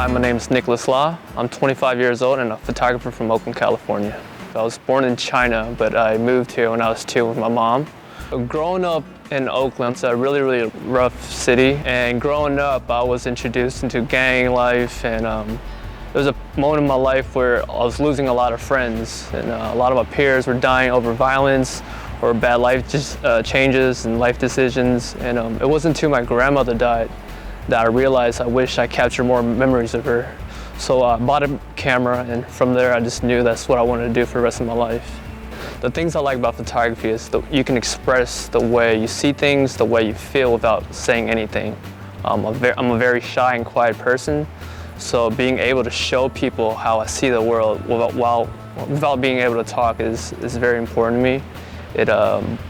my name is Nicholas Law. I'm 25 years old and a photographer from Oakland, California. I was born in China, but I moved here when I was 2 with my mom. Growing up in Oakland, it's a really rough city, and growing up I was introduced into gang life, and there was a moment in my life where I was losing a lot of friends, and a lot of my peers were dying over violence or bad life changes and life decisions, and it wasn't until my grandmother died that I realized I wish I captured more memories of her. So I bought a camera, and from there I just knew that's what I wanted to do for the rest of my life. The things I like about photography is that you can express the way you see things, the way you feel without saying anything. I'm a very shy and quiet person, so being able to show people how I see the world without being able to talk is very important to me. It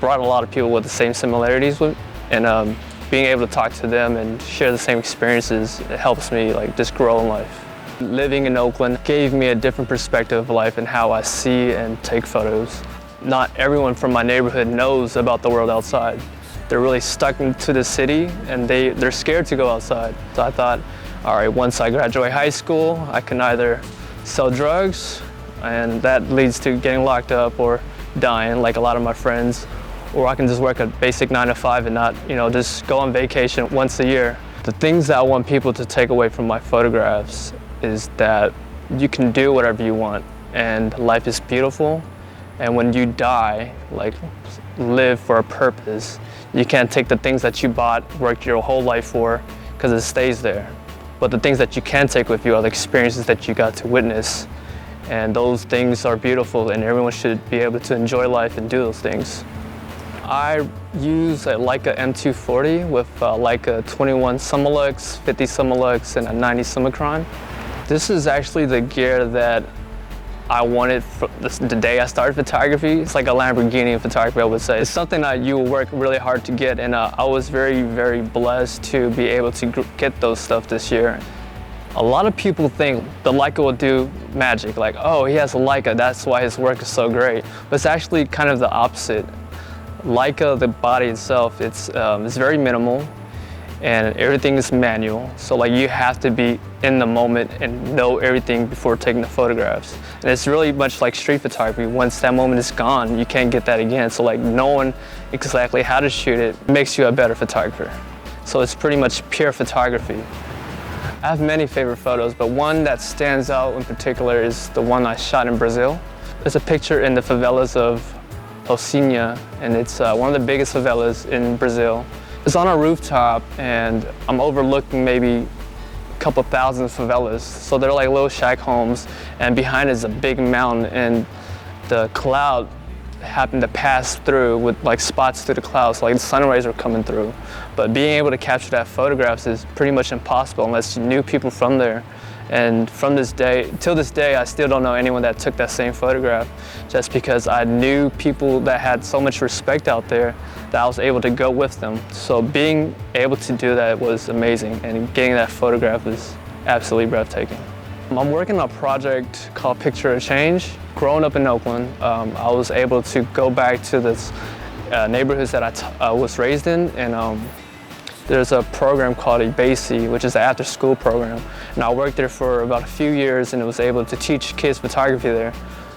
brought a lot of people with the same similarities with, and being able to talk to them and share the same experiences, it helps me just grow in life. Living in Oakland gave me a different perspective of life and how I see and take photos. Not everyone from my neighborhood knows about the world outside. They're really stuck into the city, and they're scared to go outside. So I thought, all right, once I graduate high school, I can either sell drugs, and that leads to getting locked up or dying like a lot of my friends, or I can just work a basic 9 to 5 and not, just go on vacation once a year. The things that I want people to take away from my photographs is that you can do whatever you want, and life is beautiful, and when you die, live for a purpose. You can't take the things that you bought, worked your whole life for, because it stays there. But the things that you can take with you are the experiences that you got to witness, and those things are beautiful, and everyone should be able to enjoy life and do those things. I use a Leica M240 with a Leica 21 Summilux, 50 Summilux, and a 90 Summicron. This is actually the gear that I wanted the day I started photography. It's like a Lamborghini in photography, I would say. It's something that you work really hard to get, and I was very blessed to be able to get those stuff this year. A lot of people think the Leica will do magic, like, oh, he has a Leica, that's why his work is so great. But it's actually kind of the opposite. Leica, the body itself, it's very minimal, and everything is manual. So you have to be in the moment and know everything before taking the photographs. And it's really much like street photography. Once that moment is gone, you can't get that again. So knowing exactly how to shoot it makes you a better photographer. So it's pretty much pure photography. I have many favorite photos, but one that stands out in particular is the one I shot in Brazil. There's a picture in the favelas of Oakland, and it's one of the biggest favelas in Brazil. It's on a rooftop, and I'm overlooking maybe a couple thousand favelas. So they're like little shack homes, and behind is a big mountain, and the cloud happened to pass through with spots through the clouds, so the sun rays are coming through. But being able to capture that photographs is pretty much impossible unless you knew people from there. And from this day, till this day, I still don't know anyone that took that same photograph, just because I knew people that had so much respect out there that I was able to go with them. So being able to do that was amazing, and getting that photograph was absolutely breathtaking. I'm working on a project called Picture of Change. Growing up in Oakland, I was able to go back to this neighborhoods that I was raised in, and there's a program called a BASI, which is an after-school program. And I worked there for about a few years, and was able to teach kids photography there.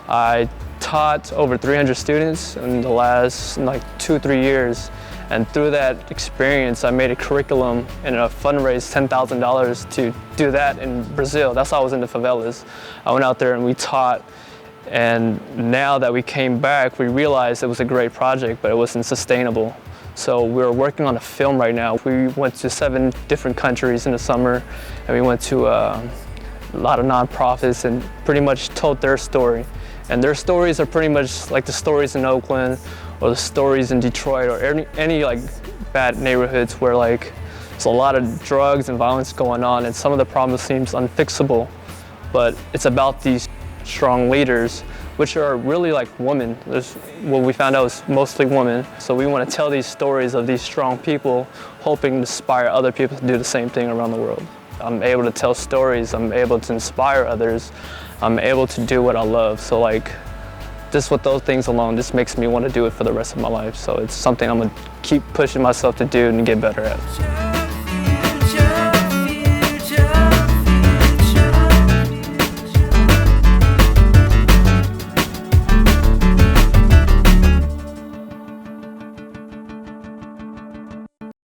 I taught over 300 students in the last 2-3 years. And through that experience, I made a curriculum and fundraised $10,000 to do that in Brazil. That's why I was in the favelas. I went out there and we taught. And now that we came back, we realized it was a great project, but it wasn't sustainable. So we're working on a film right now. We went to 7 different countries in the summer, and we went to a lot of nonprofits and pretty much told their story. And their stories are pretty much like the stories in Oakland or the stories in Detroit or any bad neighborhoods where there's a lot of drugs and violence going on, and some of the problems seems unfixable. But it's about these strong leaders, which are really women. What we found out was mostly women. So we want to tell these stories of these strong people, hoping to inspire other people to do the same thing around the world. I'm able to tell stories, I'm able to inspire others, I'm able to do what I love. So just with those things alone, this makes me want to do it for the rest of my life. So it's something I'm going to keep pushing myself to do and get better at.